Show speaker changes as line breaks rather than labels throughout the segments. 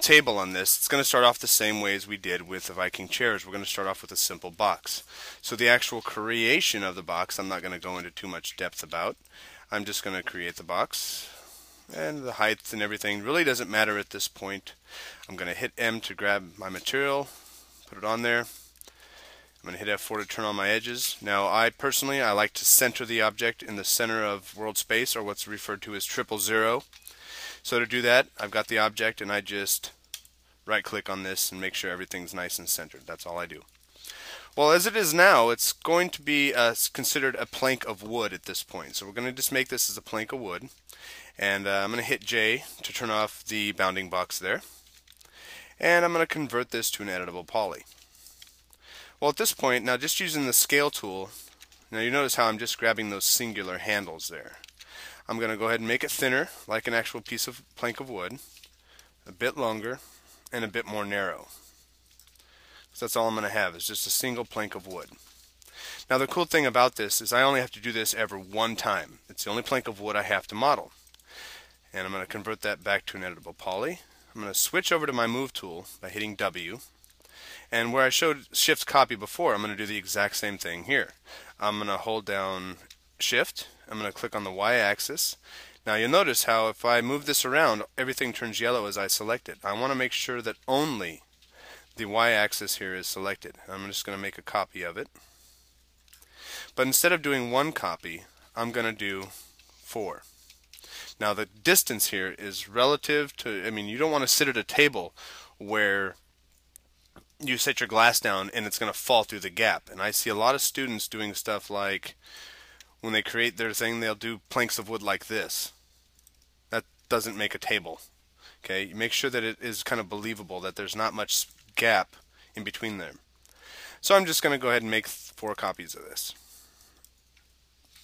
table on this, it's going to start off the same way as we did with the Viking chairs. We're going to start off with a simple box. So the actual creation of the box, I'm not going to go into too much depth about. I'm just going to create the box, and the height and everything really doesn't matter at this point. I'm going to hit M to grab my material, put it on there. I'm going to hit F4 to turn on my edges. Now I personally like to center the object in the center of world space, or what's referred to as 000. So to do that, I've got the object and I just right click on this and make sure everything's nice and centered. That's all I do. Well, as it is now, it's going to be considered a plank of wood at this point. So we're going to just make this as a plank of wood. And I'm going to hit J to turn off the bounding box there. And I'm going to convert this to an editable poly. Well, at this point, now just using the scale tool, now you notice how I'm just grabbing those singular handles there. I'm going to go ahead and make it thinner, like an actual piece of plank of wood, a bit longer, and a bit more narrow. So that's all I'm going to have, is just a single plank of wood. Now the cool thing about this is I only have to do this ever one time. It's the only plank of wood I have to model. And I'm going to convert that back to an editable poly. I'm going to switch over to my move tool by hitting W. And where I showed shift copy before, I'm going to do the exact same thing here. I'm going to hold down shift. I'm going to click on the Y-axis. Now you'll notice how if I move this around, everything turns yellow as I select it. I want to make sure that only the Y-axis here is selected. I'm just going to make a copy of it. But instead of doing one copy, I'm going to do 4. Now the distance here is relative to, you don't want to sit at a table where you set your glass down and it's going to fall through the gap. And I see a lot of students doing stuff like, when they create their thing, they'll do planks of wood like this. That doesn't make a table. Okay, you make sure that it is kind of believable, that there's not much gap in between them. So I'm just going to go ahead and make 4 copies of this.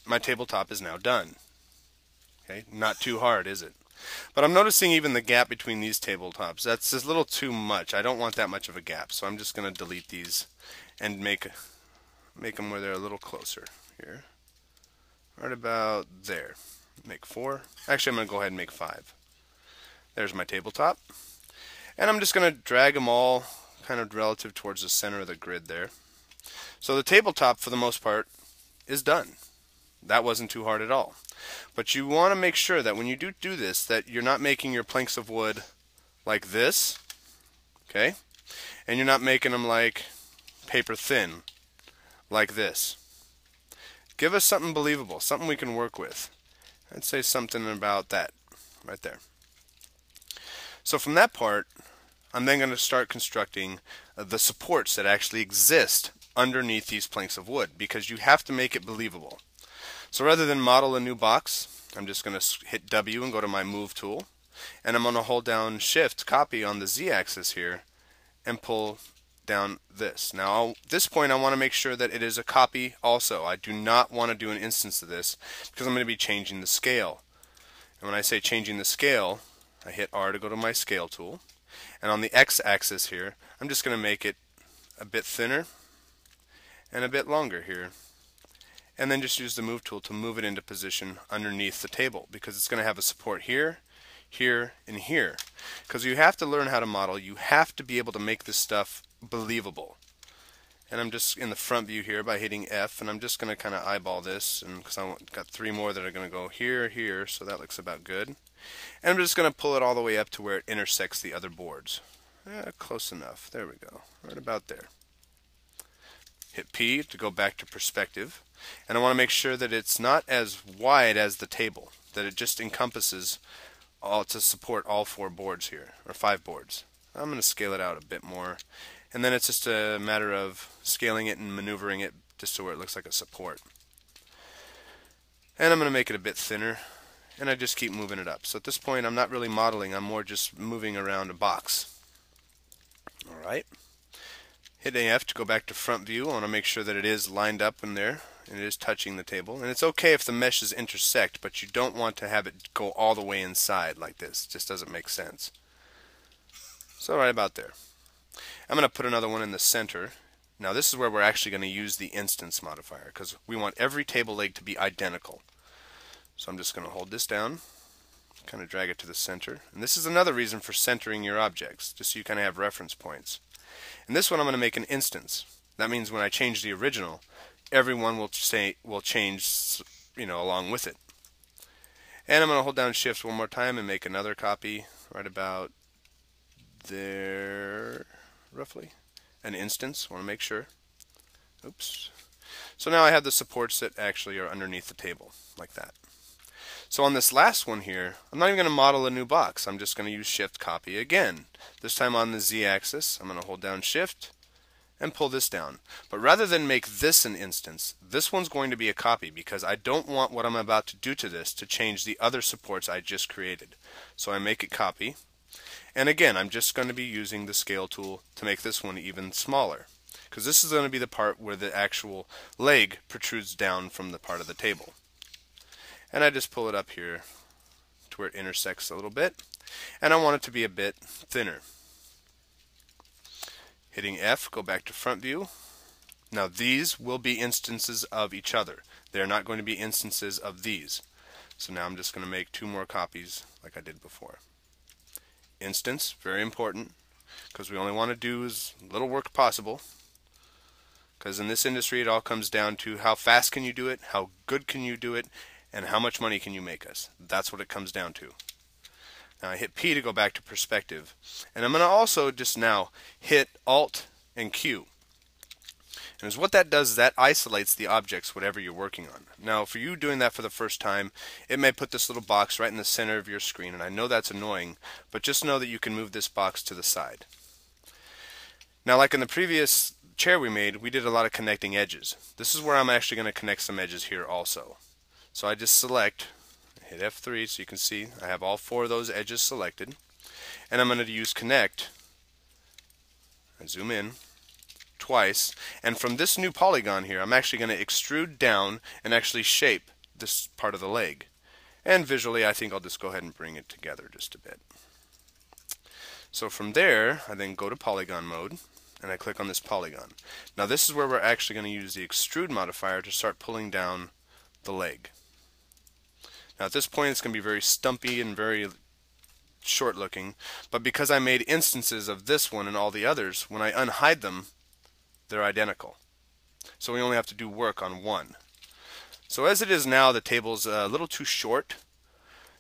My tabletop is now done. Okay, not too hard, is it? But I'm noticing even the gap between these tabletops, that's a little too much. I don't want that much of a gap, so I'm just going to delete these and make them where they're a little closer here. Right about there. Make 4. Actually, I'm going to go ahead and make 5. There's my tabletop. And I'm just going to drag them all kind of relative towards the center of the grid there. So the tabletop, for the most part, is done. That wasn't too hard at all. But you want to make sure that when you do this, that you're not making your planks of wood like this, okay? And you're not making them like paper thin, like this. Give us something believable, something we can work with. I'd say something about that, right there. So from that part, I'm then going to start constructing the supports that actually exist underneath these planks of wood, because you have to make it believable. So rather than model a new box, I'm just going to hit W and go to my move tool, and I'm going to hold down shift copy on the Z-axis here and pull down this. Now at this point I want to make sure that it is a copy also. I do not want to do an instance of this because I'm going to be changing the scale. And when I say changing the scale, I hit R to go to my scale tool, and on the X-axis here I'm just going to make it a bit thinner and a bit longer here. And then just use the move tool to move it into position underneath the table, because it's going to have a support here, here, and here. Because you have to learn how to model. You have to be able to make this stuff believable. And I'm just in the front view here by hitting F, and I'm just going to kind of eyeball this, and because I've got 3 more that are going to go here, here, so that looks about good. And I'm just going to pull it all the way up to where it intersects the other boards. Close enough. There we go. Right about there. Hit P to go back to perspective. And I want to make sure that it's not as wide as the table, that it just encompasses all to support all 4 boards here, or 5 boards. I'm going to scale it out a bit more, and then it's just a matter of scaling it and maneuvering it just so where it looks like a support. And I'm going to make it a bit thinner, and I just keep moving it up. So at this point I'm not really modeling, I'm more just moving around a box. Alright. Hit AF to go back to front view. I want to make sure that it is lined up in there and it is touching the table. And it's okay if the meshes intersect, but you don't want to have it go all the way inside like this. It just doesn't make sense. So right about there. I'm going to put another one in the center. Now this is where we're actually going to use the instance modifier, because we want every table leg to be identical. So I'm just going to hold this down, kind of drag it to the center. And this is another reason for centering your objects, just so you kind of have reference points. And this one I'm going to make an instance. That means when I change the original, everyone will change, along with it. And I'm going to hold down Shift one more time and make another copy right about there, roughly. An instance, want to make sure. Oops. So now I have the supports that actually are underneath the table, like that. So on this last one here, I'm not even going to model a new box. I'm just going to use Shift Copy again. This time on the Z-axis, I'm going to hold down Shift and pull this down. But rather than make this an instance, this one's going to be a copy because I don't want what I'm about to do to this to change the other supports I just created. So I make it copy. And again, I'm just going to be using the scale tool to make this one even smaller, because this is going to be the part where the actual leg protrudes down from the part of the table. And I just pull it up here to where it intersects a little bit, and I want it to be a bit thinner. Hitting F, go back to front view. Now these will be instances of each other. They're not going to be instances of these. So now I'm just going to make 2 more copies like I did before. Instance, very important, because we only want to do as little work possible. Because in this industry it all comes down to how fast can you do it, how good can you do it, and how much money can you make us. That's what it comes down to. Now I hit P to go back to perspective. And I'm going to also just now hit Alt and Q. And what that does is that isolates the objects, whatever you're working on. Now for you doing that for the first time, it may put this little box right in the center of your screen, and I know that's annoying, but just know that you can move this box to the side. Now like in the previous chair we made, we did a lot of connecting edges. This is where I'm actually going to connect some edges here also. So I just select, hit F3 so you can see I have all 4 of those edges selected, and I'm going to use connect and zoom in twice, and from this new polygon here I'm actually going to extrude down and actually shape this part of the leg. And visually I think I'll just go ahead and bring it together just a bit. So from there I then go to polygon mode and I click on this polygon. Now this is where we're actually going to use the Extrude Modifier to start pulling down the leg. Now at this point it's going to be very stumpy and very short looking, but because I made instances of this one and all the others, when I unhide them, they're identical. So we only have to do work on one. So as it is now, the table's a little too short,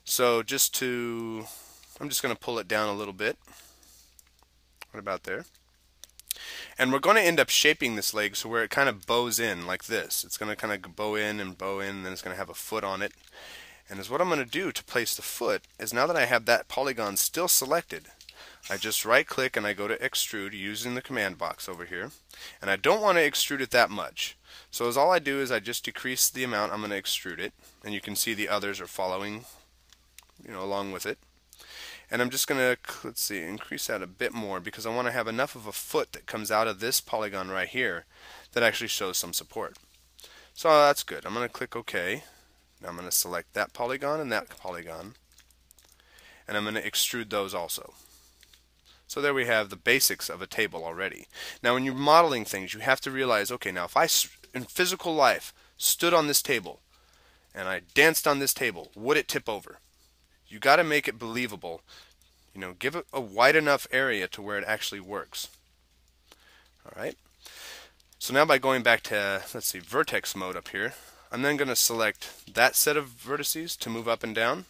so I'm just going to pull it down a little bit, right about there. And we're going to end up shaping this leg so where it kind of bows in like this. It's going to kind of bow in, and then it's going to have a foot on it. And what I'm going to do to place the foot is, now that I have that polygon still selected, I just right click and I go to extrude using the command box over here. And I don't want to extrude it that much. So all I do is I just decrease the amount I'm going to extrude it. And you can see the others are following, along with it. And I'm just going to, increase that a bit more, because I want to have enough of a foot that comes out of this polygon right here that actually shows some support. So that's good. I'm going to click OK. Now I'm going to select that polygon and that polygon, and I'm going to extrude those also. So there we have the basics of a table already. Now when you're modeling things, you have to realize, okay, now if I, in physical life, stood on this table and I danced on this table, would it tip over? You got to make it believable. Give it a wide enough area to where it actually works. Alright. So now by going back to, vertex mode up here, I'm then going to select that set of vertices to move up and down,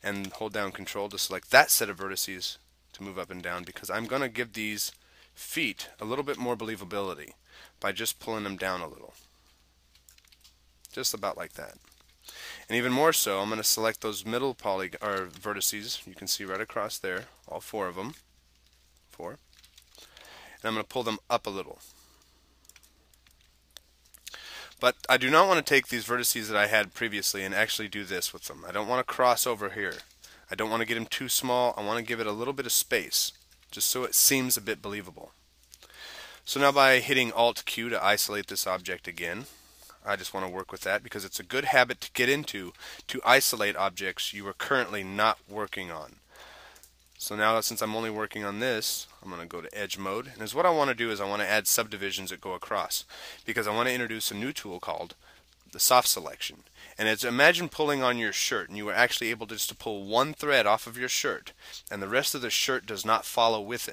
and hold down Control to select that set of vertices to move up and down, because I'm going to give these feet a little bit more believability by just pulling them down a little. Just about like that. And even more so, I'm going to select those middle vertices. You can see right across there, all 4 of them. 4. And I'm going to pull them up a little. But I do not want to take these vertices that I had previously and actually do this with them. I don't want to cross over here. I don't want to get them too small. I want to give it a little bit of space, just so it seems a bit believable. So now by hitting Alt Q to isolate this object again, I just want to work with that because it's a good habit to get into, to isolate objects you are currently not working on. So now, since I'm only working on this, I'm going to go to Edge mode. And what I want to do is I want to add subdivisions that go across, because I want to introduce a new tool called soft selection. And it's, imagine pulling on your shirt and you were actually able just to pull one thread off of your shirt and the rest of the shirt does not follow with it.